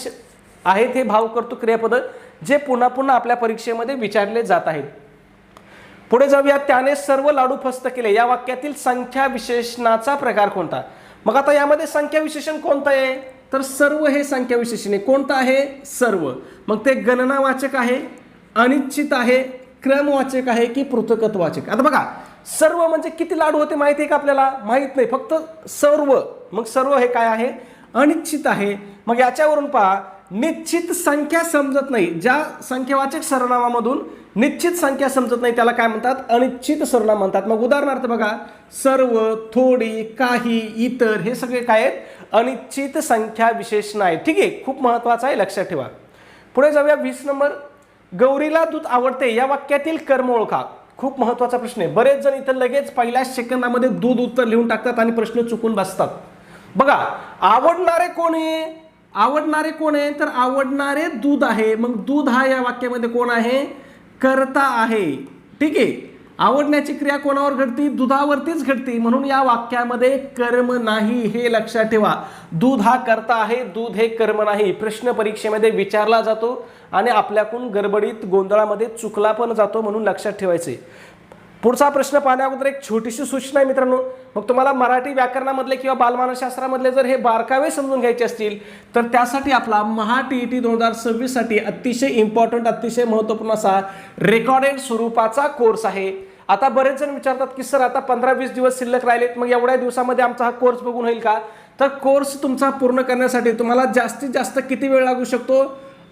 आहेत हे भावकर्तृक क्रियापद जे पुन्हा पुन्हा आपल्या परीक्षेमध्ये विचारले जात आहेत. पुढे जाऊया. त्याने सर्व लाडू फस्त केले या वाक्यातील संख्या विशेषणाचा प्रकार कोणता? मग आता यामध्ये संख्या विशेषण कोणतं आहे? तर सर्व हे संख्या विशेषण आहे. कोणतं आहे? सर्व. मग ते गणनावाचक आहे, अनिश्चित आहे, क्रमवाचक आहे की पृथकत्ववाचक? आता बघा, सर्व म्हणजे किती लाडू होते माहिती आहे का आपल्याला? माहित नाही, फक्त सर्व. मग सर्व हे काय आहे? अनिश्चित आहे. मग याच्यावरून पहा, निश्चित संख्या समजत नाही. ज्या संख्यावाचक सर्वनामामधून निश्चित संख्या समजत नाही त्याला काय म्हणतात? अनिश्चित सर्वनाम म्हणतात. मग उदाहरणार्थ बघा, सर्व, थोडी, काही, इतर हे सगळे काय आहेत? अनिश्चित संख्या विशेषण आहेत. ठीक आहे. खूप महत्त्वाचं आहे, लक्षात ठेवा. पुढे जाऊया. 20 नंबर. गौरीला दूध आवडते या वाक्यातील कर्म ओळखा. खूप महत्त्वाचा प्रश्न आहे. बरेच जण इथं लगेच पहिल्या सेकंदामध्ये दूध उत्तर लिहून टाकतात आणि प्रश्न चुकून बसतात. बघा, आवडणारे कोण आहे? आवडणारे कोण आहे? तर आवडणारे दूध आहे. मग दूध हा या वाक्यामध्ये कोण आहे? कर्ता आहे. ठीक आहे. आवडण्याची क्रिया कोणावर घडती? दुधावरतीच घडती. म्हणून या वाक्यामध्ये कर्म नाही, हे लक्षात ठेवा. दूध हा कर्ता आहे, दूध हे कर्म नाही. प्रश्न परीक्षेमध्ये विचारला जातो आणि आपल्याकडून गडबडीत गोंधळामध्ये चुकला पण जातो, म्हणून लक्षात ठेवायचे. पुढचा प्रश्न पाहण्याअगोदर एक छोटीशी सूचना आहे मित्रांनो. मग तुम्हाला मराठी व्याकरणामधले किंवा बालमानसशास्त्रामधले जर हे बारकावे समजून घ्यायचे असतील तर त्यासाठी आपला महा TET 2026 साठी अतिशय इम्पॉर्टंट, अतिशय महत्त्वपूर्ण असा रेकॉर्डेड स्वरूपाचा कोर्स आहे. आता बरेच जण विचारतात की सर आता 15-20 दिवस शिल्लक राहिलेत, मग एवढ्या दिवसामध्ये आमचा हा कोर्स बघून होईल का? तर कोर्स तुमचा पूर्ण करण्यासाठी तुम्हाला जास्तीत जास्त किती वेळ लागू शकतो?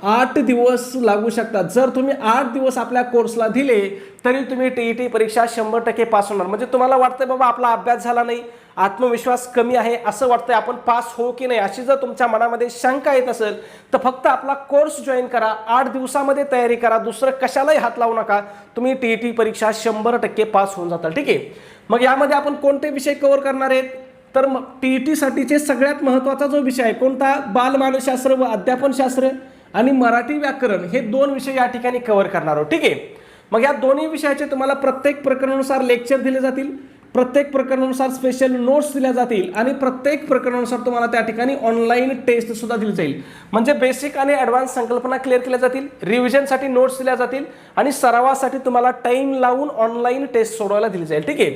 8 दिवस लागू शकतात. जर तुम्ही 8 दिवस आपल्या कोर्सला दिले तरी तुम्ही TET परीक्षा 100% पास होणार. म्हणजे तुम्हाला वाटतंय बाबा आपला अभ्यास झाला नाही, आत्मविश्वास कमी आहे, असं वाटतंय आपण पास हो की नाही, अशी जर तुमच्या मनामध्ये शंका येत असेल तर फक्त आपला कोर्स जॉईन करा. 8 दिवसामध्ये तयारी करा. दुसरं कशालाही हात लावू नका. तुम्ही TET परीक्षा 100% पास होऊन जाताल. ठीक आहे. मग यामध्ये आपण कोणते विषय कव्हर करणार आहेत? तर TET साठीचे सगळ्यात महत्त्वाचा जो विषय आहे कोणता? बालमानसशास्त्र व अध्यापनशास्त्र आणि मराठी व्याकरण, हे 2 विषय या ठिकाणी कव्हर करणार आहोत. ठीक आहे. मग या दोन्ही विषयाचे तुम्हाला प्रत्येक प्रकरणानुसार लेक्चर दिले जातील, प्रत्येक प्रकरणानुसार स्पेशल नोट्स दिल्या जातील आणि प्रत्येक प्रकरणानुसार तुम्हाला त्या ठिकाणी ऑनलाईन टेस्ट सुद्धा दिली जाईल. म्हणजे बेसिक आणि ॲडव्हान्स संकल्पना क्लिअर केल्या जातील, रिव्हिजनसाठी नोट्स दिल्या जातील आणि सरावासाठी तुम्हाला टाइम लावून ऑनलाईन टेस्ट सोडवायला दिली जाईल. ठीक आहे.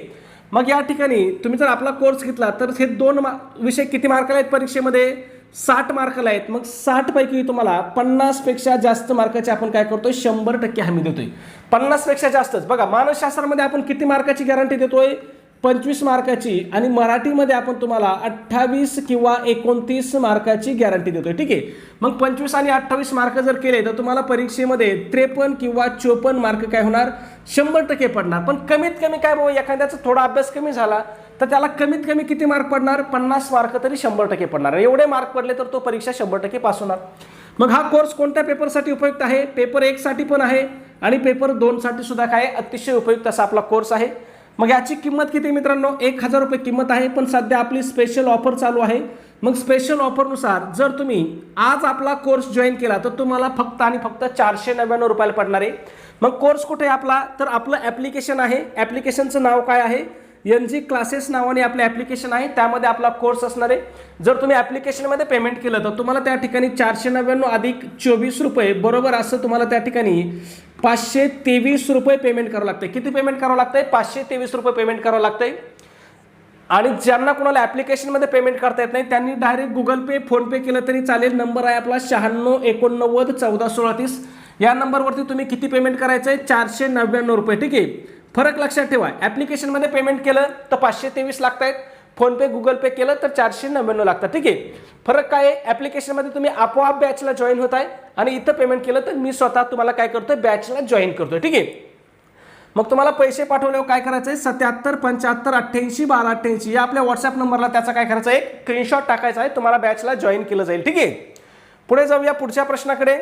मग या ठिकाणी तुम्ही जर आपला कोर्स घेतला तर हे 2 विषय किती मार्काला आहेत परीक्षेमध्ये? 60 मार्काला आहेत. मग 60 पैकी तुम्हाला 50 पेक्षा जास्त मार्काची आपण काय करतोय? 100% हमी देतोय. 50 पेक्षा जास्तच. बघा, मानसशास्त्रामध्ये आपण किती मार्काची गॅरंटी देतोय? 25 मार्काची. आणि मराठीमध्ये आपण तुम्हाला 28 किंवा 29 मार्काची गॅरंटी देतोय. ठीक आहे. मग 25 आणि 28 मार्क जर केले तर तुम्हाला परीक्षेमध्ये 53 किंवा 54 मार्क काय होणार? 100% पडणार. पण कमीत कमी काय बाबा, एखाद्याचा थोडा अभ्यास कमी झाला तर त्याला कमीत कमी किती मार्क पडणार? 50 मार्क तरी 100% पडणार. एवढे मार्क पडले तर तो परीक्षा 100% पास होणार. मग हा कोर्स कोणत्या पेपरसाठी उपयुक्त आहे? पेपर 1 साठी पण आहे आणि पेपर 2 साठी सुद्धा काय अतिशय उपयुक्त असा आपला कोर्स आहे. मग याची किंमत किती मित्रांनो? 1000 रुपये किंमत आहे. पण सध्या आपली स्पेशल ऑफर चालू आहे. मग स्पेशल ऑफरनुसार जर तुम्ही आज आपला कोर्स जॉईन केला तर तुम्हाला फक्त आणि फक्त 499 रुपयाला पडणार आहे. मग कोर्स कुठे आहे आपला? तर आपलं ॲप्लिकेशन आहे. ॲप्लिकेशनचं नाव काय आहे? NG क्लासेस नावाने आपले ॲप्लिकेशन आहे. त्यामध्ये आपला कोर्स असणार आहे. जर तुम्ही ॲप्लिकेशनमध्ये पेमेंट केलं तर तुम्हाला त्या ठिकाणी 499 अधिक 24 रुपये बरोबर असं तुम्हाला त्या ठिकाणी 523 रुपये पेमेंट करावं लागतं. किती पेमेंट करावं लागतंय? 523 रुपये पेमेंट करावं लागतंय. आणि ज्यांना कोणाला ॲप्लिकेशनमध्ये पेमेंट करता येत नाही त्यांनी डायरेक्ट गुगल पे, फोनपे केलं तरी चालेल. नंबर आहे आपला 96 89 14 16 30. या नंबरवरती तुम्ही किती पेमेंट करायचं आहे? 499 रुपये. ठीक आहे. फरक लक्षात ठेवा. ॲप्लिकेशनमध्ये पेमेंट केलं तर 523 लागत आहेत, फोनपे गुगल पे केलं तर 499 लागतात. ठीक आहे. फरक काय आहे? ॲप्लिकेशनमध्ये तुम्ही आपोआप बॅचला जॉईन होत आहे आणि इथं पेमेंट केलं तर मी स्वतः तुम्हाला काय करतोय? बॅचला जॉईन करतोय. ठीक आहे. मग तुम्हाला पैसे पाठवल्यावर काय करायचं आहे? 77 75 88 12 88 या आपल्या व्हॉट्सअप नंबरला त्याचा काय करायचं आहे? स्क्रीनशॉट टाकायचा आहे. तुम्हाला बॅचला जॉईन केलं जाईल. ठीक आहे. पुढे जाऊया पुढच्या प्रश्नाकडे.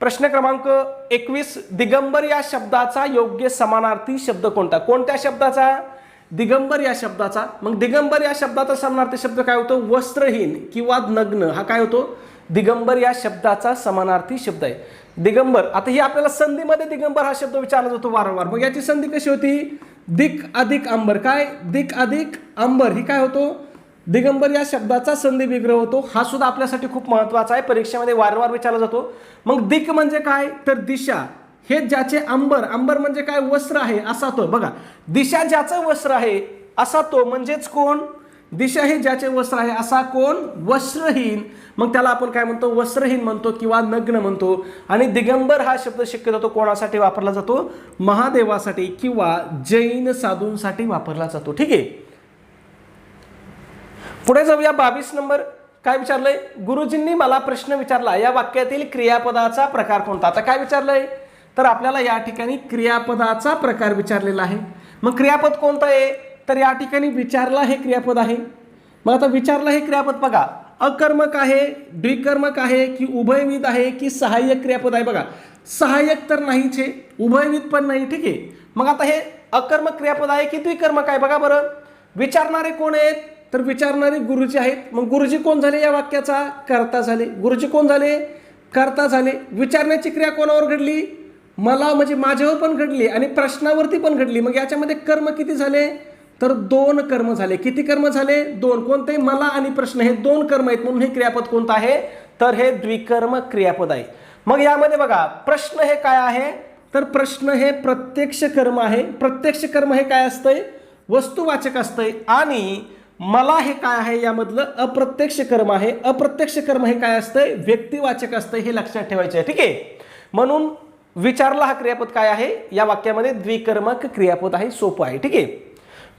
प्रश्न क्रमांक 21. दिगंबर या शब्दाचा योग्य समानार्थी शब्द कोणता? कोणत्या शब्दाचा? दिगंबर या शब्दाचा. मग दिगंबर या शब्दाचा समानार्थी शब्द काय होतो? वस्त्रहीन किंवा नग्न हा काय होतो? दिगंबर या शब्दाचा समानार्थी शब्द आहे. दिगंबर. आता ही आपल्याला संधीमध्ये दिगंबर हा शब्द विचारला जातो वारंवार. मग याची संधी कशी होती? दिक अधिक अंबर. काय? दिक अधिक अंबर ही काय होतो? दिगंबर या शब्दाचा संधी विग्रह होतो. हा सुद्धा आपल्यासाठी खूप महत्त्वाचा आहे, परीक्षेमध्ये वारंवार विचारला जातो. मग दिक म्हणजे काय? तर दिशा. हे ज्याचे अंबर, अंबर म्हणजे काय? वस्त्र आहे असा तो. बघा, दिशा ज्याचं वस्त्र आहे असा तो म्हणजेच कोण? दिशा हे ज्याचे वस्त्र आहे असा कोण? वस्त्रहीन. मग त्याला आपण काय म्हणतो? वस्त्रहीन म्हणतो किंवा नग्न म्हणतो. आणि दिगंबर हा शब्द शक्यतो कोणासाठी वापरला जातो? महादेवासाठी किंवा जैन साधूंसाठी वापरला जातो. ठीक आहे. पुढे जाऊया. 22 नंबर. काय विचारलंय? गुरुजींनी मला प्रश्न विचारला, या वाक्यातील क्रियापदाचा प्रकार कोणता? आता काय विचारलंय? तर आपल्याला या ठिकाणी क्रियापदाचा प्रकार विचारलेला आहे. मग क्रियापद कोणतं आहे? तर या ठिकाणी विचारला हे क्रियापद आहे. मग आता विचारला हे क्रियापद बघा, अकर्मक आहे, द्विकर्मक आहे की उभयविध आहे की सहाय्यक क्रियापद आहे? बघा, सहाय्यक तर नाहीच आहे, उभयविध पण नाही. ठीक आहे, मग आता हे अकर्मक क्रियापद आहे की द्विकर्मक आहे बघा बरं. विचारणारे कोण आहेत, तर विचारणारे गुरुजी आहेत. मग गुरुजी कोण झाले या वाक्याचा, कर्ता झाले. गुरुजी कोण झाले, कर्ता झाले. विचारण्याची क्रिया कोणावर घडली, मला म्हणजे माझ्यावर पण घडली आणि प्रश्नावरती पण घडली. मग याच्यामध्ये कर्म किती झाले, तर 2 कर्म झाले. किती कर्म झाले, 2. कोणते, मला आणि प्रश्न, हे 2 कर्म आहेत. म्हणून हे क्रियापद कोणतं आहे, तर हे द्विकर्मक क्रियापद आहे. मग यामध्ये बघा प्रश्न हे काय आहे, तर प्रश्न हे प्रत्यक्ष कर्म आहे. प्रत्यक्ष कर्म हे काय असतंय, वस्तुवाचक असतंय. आणि मला हे काय आहे, यामधलं अप्रत्यक्ष कर्म आहे. अप्रत्यक्ष कर्म हे काय असतंय, व्यक्तिवाचक असतंय. हे लक्षात ठेवायचं आहे. ठीक आहे, म्हणून विचारला हा क्रियापद काय आहे, या वाक्यामध्ये द्विकर्मक क्रियापद आहे. सोपं आहे. ठीक आहे,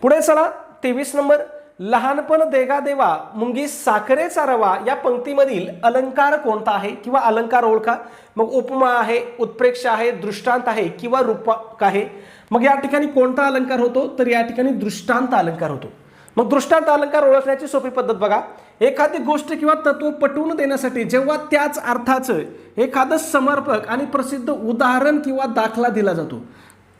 पुढे चला 23 नंबर. लहानपण देगा देवा मुंगी साखरेचा रवा या पंक्तीमधील अलंकार कोणता आहे किंवा अलंकार ओळखा. मग उपमा आहे, उत्प्रेक्ष आहे, दृष्टांत आहे किंवा रूपक आहे. मग या ठिकाणी कोणता अलंकार होतो, तर या ठिकाणी दृष्टांत अलंकार होतो. मग दृष्टांत अलंकार ओळखण्याची सोपी पद्धत बघा. एखादी गोष्ट किंवा तत्व पटवून देण्यासाठी जेव्हा त्याच अर्थाचं एखादं समर्पक आणि प्रसिद्ध उदाहरण किंवा दाखला दिला जातो,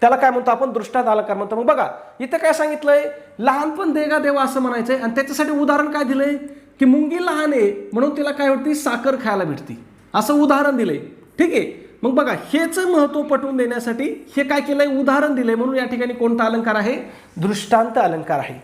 त्याला काय म्हणतो आपण, दृष्टांत अलंकार म्हणतो. मग बघा इथं काय सांगितलंय, लहानपण देगा देवा असं म्हणायचंय आणि त्याच्यासाठी उदाहरण काय दिलंय, की मुंगी लहान आहे म्हणून तिला काय होती, साखर खायला भेटती, असं उदाहरण दिलंय. ठीक आहे, मग बघा हेच महत्व पटवून देण्यासाठी हे काय केलंय, उदाहरण दिलंय. म्हणून या ठिकाणी कोणता अलंकार आहे, दृष्टांत अलंकार आहे.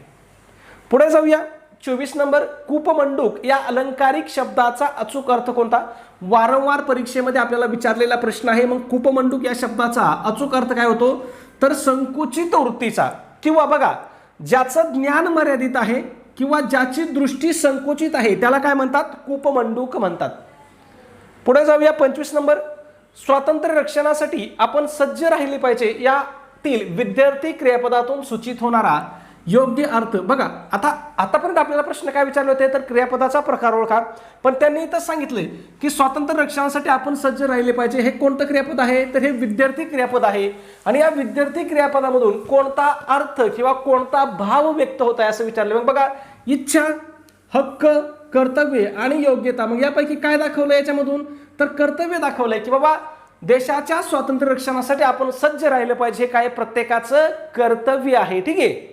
पुढे जाऊया 24 नंबर. कूपमंडूक या अलंकारिक शब्दाचा अचूक अर्थ कोणता. वारंवार परीक्षेमध्ये आपल्याला विचारलेला प्रश्न आहे. मग कूपमंडूक या शब्दाचा अचूक अर्थ काय होतो, तर संकुचित वृत्तीचा, किंवा बघा ज्याचं ज्ञान मर्यादित आहे किंवा ज्याची दृष्टी संकुचित आहे त्याला काय म्हणतात, कूपमंडूक म्हणतात. पुढे जाऊया 25 नंबर. स्वातंत्र्य रक्षणासाठी आपण सज्ज राहिले पाहिजे यातील विद्यार्थी क्रियापदातून सूचित होणारा योग्य अर्थ. बघा आतापर्यंत आपल्याला प्रश्न काय विचारले होते, तर क्रियापदाचा प्रकार ओळखा. पण त्यांनी इथं सांगितलंय की स्वातंत्र्य रक्षणासाठी आपण सज्ज राहिले पाहिजे. हे कोणतं क्रियापद आहे, तर हे विद्यार्थी क्रियापद आहे. आणि या विद्यार्थी क्रियापदामधून कोणता अर्थ किंवा कोणता भाव व्यक्त होत आहे असं विचारले. मग बघा इच्छा, हक्क, कर्तव्य आणि योग्यता. मग यापैकी काय दाखवलं याच्यामधून, तर कर्तव्य दाखवलंय की बाबा देशाच्या स्वातंत्र्य रक्षणासाठी आपण सज्ज राहिलं पाहिजे. काय प्रत्येकाचं कर्तव्य आहे. ठीक आहे,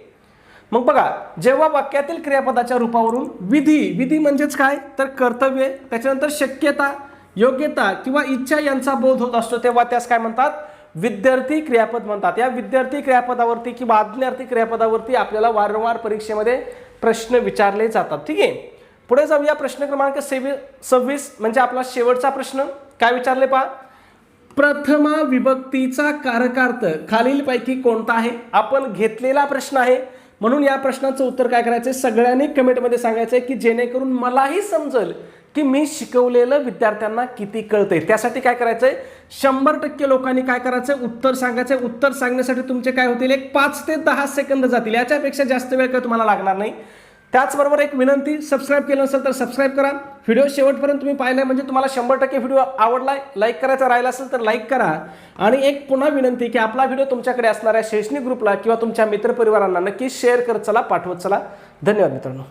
मग बघा जेव्हा वाक्यातील क्रियापदाच्या रूपावरून विधी म्हणजेच काय, तर कर्तव्य, त्याच्यानंतर शक्यता, योग्यता किंवा इच्छा यांचा बोध होत असतो तेव्हा त्यास काय म्हणतात, विद्यार्थी क्रियापद म्हणतात. या विद्यार्थी क्रियापदावरती किंवा आज्ञार्थी क्रियापदावरती आपल्याला वारंवार परीक्षेमध्ये प्रश्न विचारले जातात. ठीक आहे, पुढे जाऊया. प्रश्न क्रमांक 26 म्हणजे आपला शेवटचा प्रश्न. काय विचारले पहा, प्रथमा विभक्तीचा कारकार्थ खालीलपैकी कोणता आहे. आपण घेतलेला प्रश्न आहे म्हणून या प्रश्नाचं उत्तर काय करायचंय, सगळ्यांनी कमेंटमध्ये सांगायचंय की जेणेकरून मलाही समजेल की मी शिकवलेलं विद्यार्थ्यांना किती कळतंय. त्यासाठी काय करायचंय, 100% लोकांनी काय करायचंय, उत्तर सांगायचंय. उत्तर सांगण्यासाठी तुमचे काय होतील, एक 5 ते 10 सेकंद जातील. याच्यापेक्षा जास्त वेळ काय तुम्हाला लागणार नाही. त्याचबरोबर एक विनंती, सबस्क्राईब केलं नसेल तर सबस्क्राईब करा. व्हिडिओ शेवटपर्यंत तुम्ही पाहिलाय म्हणजे तुम्हाला 100% व्हिडिओ आवडलाय. लाईक करायचा राहिला असेल तर लाईक करा. आणि एक पुन्हा विनंती की आपला व्हिडिओ तुमच्याकडे असणाऱ्या शैक्षणिक ग्रुपला किंवा तुमच्या मित्रपरिवारांना नक्की शेअर करत चला, पाठवत चला. धन्यवाद मित्रांनो.